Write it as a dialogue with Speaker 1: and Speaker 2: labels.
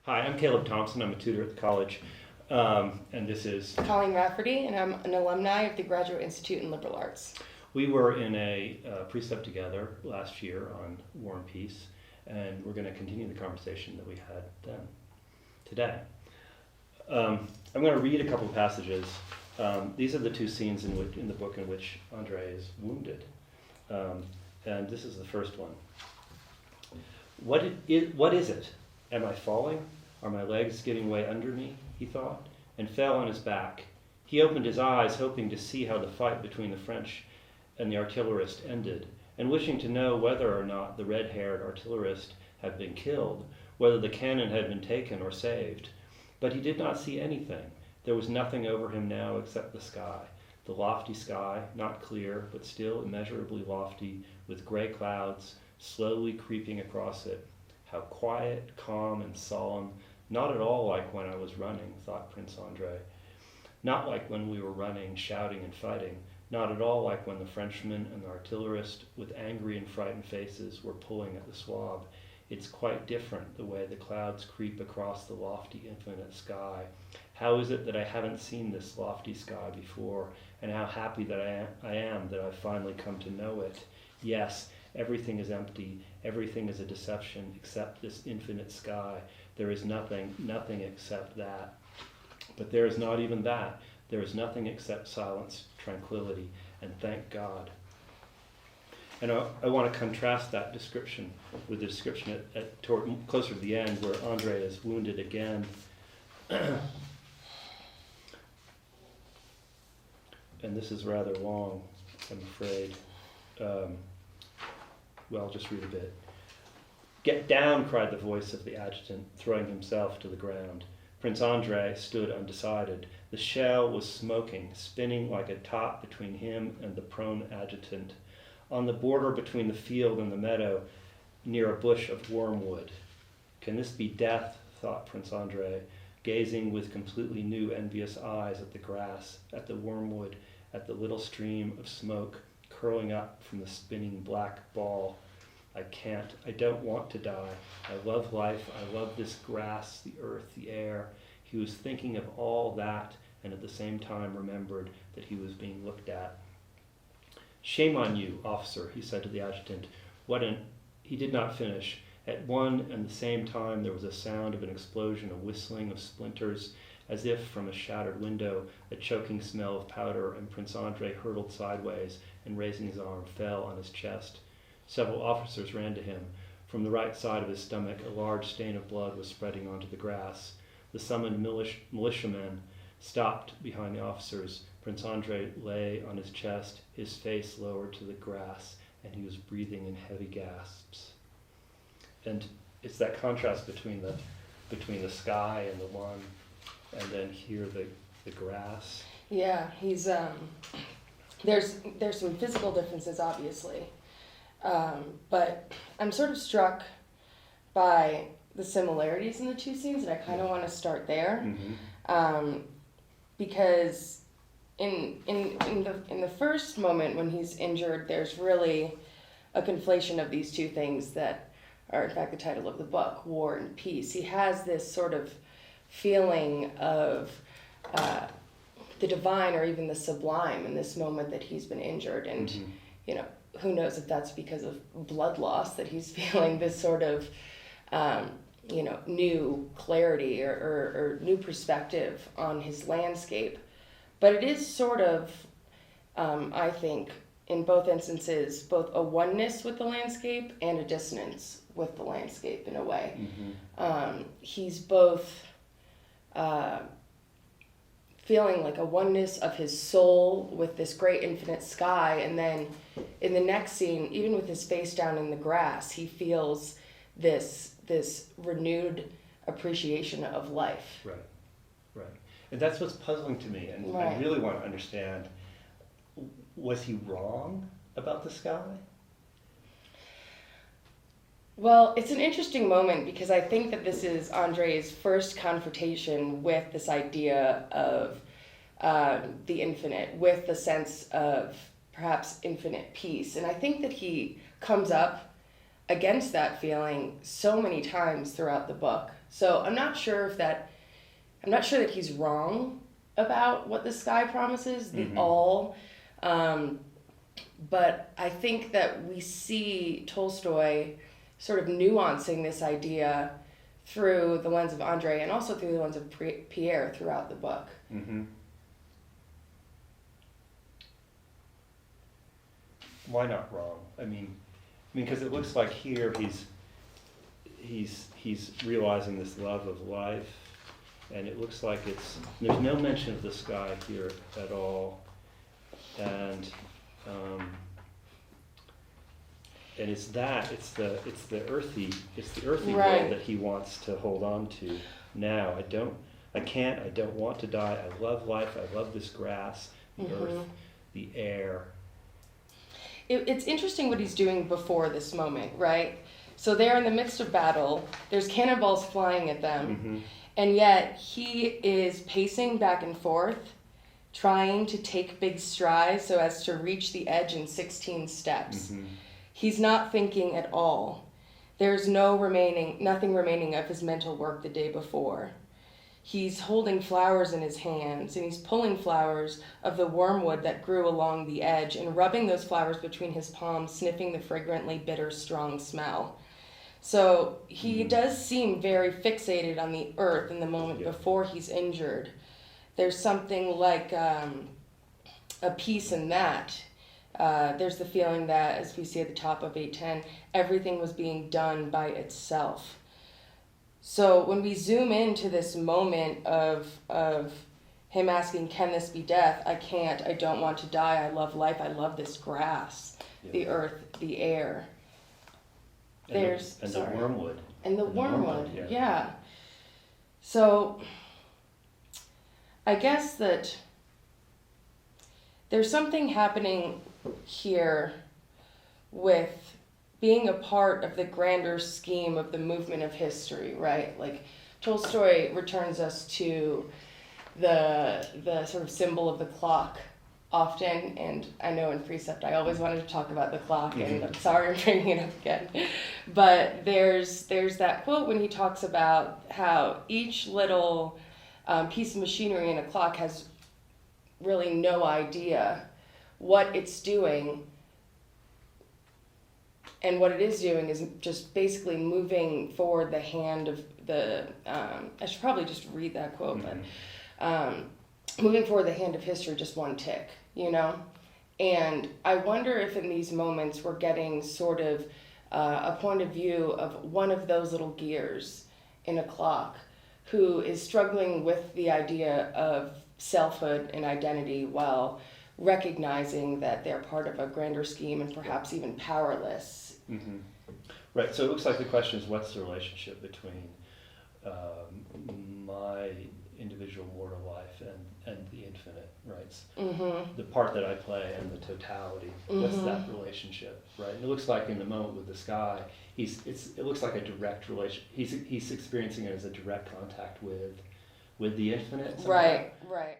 Speaker 1: Hi, I'm Caleb Thompson. I'm a tutor at the college, and this is...
Speaker 2: Colleen Rafferty, and I'm an alumni of the Graduate Institute in Liberal Arts.
Speaker 1: We were in a Precep together last year on War and Peace, and we're going to continue the conversation that we had then, today. I'm going to read a couple of passages. These are the two scenes in the book in which Andre is wounded, and this is the first one. What is it? Am I falling? Are my legs giving way under me? He thought, and fell on his back. He opened his eyes, hoping to see how the fight between the French and the artillerist ended, and wishing to know whether or not the red-haired artillerist had been killed, whether the cannon had been taken or saved. But he did not see anything. There was nothing over him now except the sky. The lofty sky, not clear, but still immeasurably lofty, with gray clouds slowly creeping across it. How quiet, calm, and solemn, not at all like when I was running, thought Prince Andre. Not like when we were running, shouting and fighting, not at all like when the Frenchman and the artillerist, with angry and frightened faces, were pulling at the swab. It's quite different, the way the clouds creep across the lofty, infinite sky. How is it that I haven't seen this lofty sky before, and how happy that I am that I've finally come to know it? Yes, everything is empty, everything is a deception except this infinite sky. There is nothing except that. But there is not even that. There is nothing except silence, tranquility, and thank God. And I want to contrast that description with the description closer to the end where Andre is wounded again. And this is rather long, I'm afraid. Well, I'll just read a bit. "Get down," cried the voice of the adjutant, throwing himself to the ground. Prince Andre stood undecided. The shell was smoking, spinning like a top between him and the prone adjutant, on the border between the field and the meadow, near a bush of wormwood. Can this be death, thought Prince Andre, gazing with completely new envious eyes at the grass, at the wormwood, at the little stream of smoke curling up from the spinning black ball. I don't want to die. I love life. I love this grass, the earth, the air. He was thinking of all that, and at the same time remembered that he was being looked at. "Shame on you, officer," he said to the adjutant. He did not finish. At one and the same time there was a sound of an explosion, a whistling of splinters, as if from a shattered window, a choking smell of powder, and Prince Andre hurtled sideways and, raising his arm, fell on his chest. Several officers ran to him. From the right side of his stomach, a large stain of blood was spreading onto the grass. The summoned militiamen stopped behind the officers. Prince Andre lay on his chest, his face lowered to the grass, and he was breathing in heavy gasps. And it's that contrast between the sky and the one, and then here the grass.
Speaker 2: Yeah, he's there's some physical differences, obviously, but I'm sort of struck by the similarities in the two scenes, and I kind of want to start there, because in the first moment when he's injured, there's really a conflation of these two things that are in fact the title of the book, War and Peace. He has this sort of feeling of the divine or even the sublime in this moment that he's been injured, and who knows if that's because of blood loss that he's feeling this sort of new clarity or new perspective on his landscape. But it is sort of I think in both instances both a oneness with the landscape and a dissonance with the landscape in a way. He's both feeling like a oneness of his soul with this great infinite sky, and then in the next scene, even with his face down in the grass, he feels this renewed appreciation of life.
Speaker 1: Right. And that's what's puzzling to me, and I really want to understand, was he wrong about the sky?
Speaker 2: Well, it's an interesting moment because I think that this is Andre's first confrontation with this idea of the infinite, with the sense of perhaps infinite peace. And I think that he comes up against that feeling so many times throughout the book. So I'm not sure that he's wrong about what the sky promises, the all. But I think that we see Tolstoy sort of nuancing this idea through the lens of Andre and also through the lens of Pierre throughout the book.
Speaker 1: Mm-hmm. Why not wrong? I mean, because it looks like here he's realizing this love of life, and it looks like there's no mention of the sky here at all, and it's the earthy
Speaker 2: Right.
Speaker 1: world that he wants to hold on to now. I don't want to die. I love life. I love this grass, the earth, the air.
Speaker 2: It's interesting what he's doing before this moment, right? So they're in the midst of battle. There's cannonballs flying at them. And yet he is pacing back and forth, trying to take big strides so as to reach the edge in 16 steps. He's not thinking at all. There's nothing remaining of his mental work the day before. He's holding flowers in his hands, and he's pulling flowers of the wormwood that grew along the edge and rubbing those flowers between his palms, sniffing the fragrantly bitter, strong smell. So he does seem very fixated on the earth in the moment before he's injured. There's something like a peace in that. There's the feeling that, as we see at the top of 810, everything was being done by itself. So when we zoom into this moment of him asking, can this be death? I can't, I don't want to die, I love life, I love this grass, the earth, the air.
Speaker 1: The wormwood.
Speaker 2: And the wormwood, yeah. So I guess that there's something happening here with being a part of the grander scheme of the movement of history, right? Like Tolstoy returns us to the sort of symbol of the clock often, and I know in Precept I always wanted to talk about the clock, and I'm sorry I'm bringing it up again. But there's that quote when he talks about how each little piece of machinery in a clock has really no idea what it's doing, and what it is doing is just basically moving forward the hand of the, I should probably just read that quote, but moving forward the hand of history just one tick, you know? And I wonder if in these moments we're getting sort of a point of view of one of those little gears in a clock who is struggling with the idea of selfhood and identity while recognizing that they're part of a grander scheme and perhaps even powerless.
Speaker 1: Right, so it looks like the question is, what's the relationship between my individual mortal life and the infinite, right? The part that I play and the totality. What's that relationship, right? And it looks like in the moment with the sky, it looks like a direct relation. He's experiencing it as a direct contact with the infinite somehow.
Speaker 2: Right.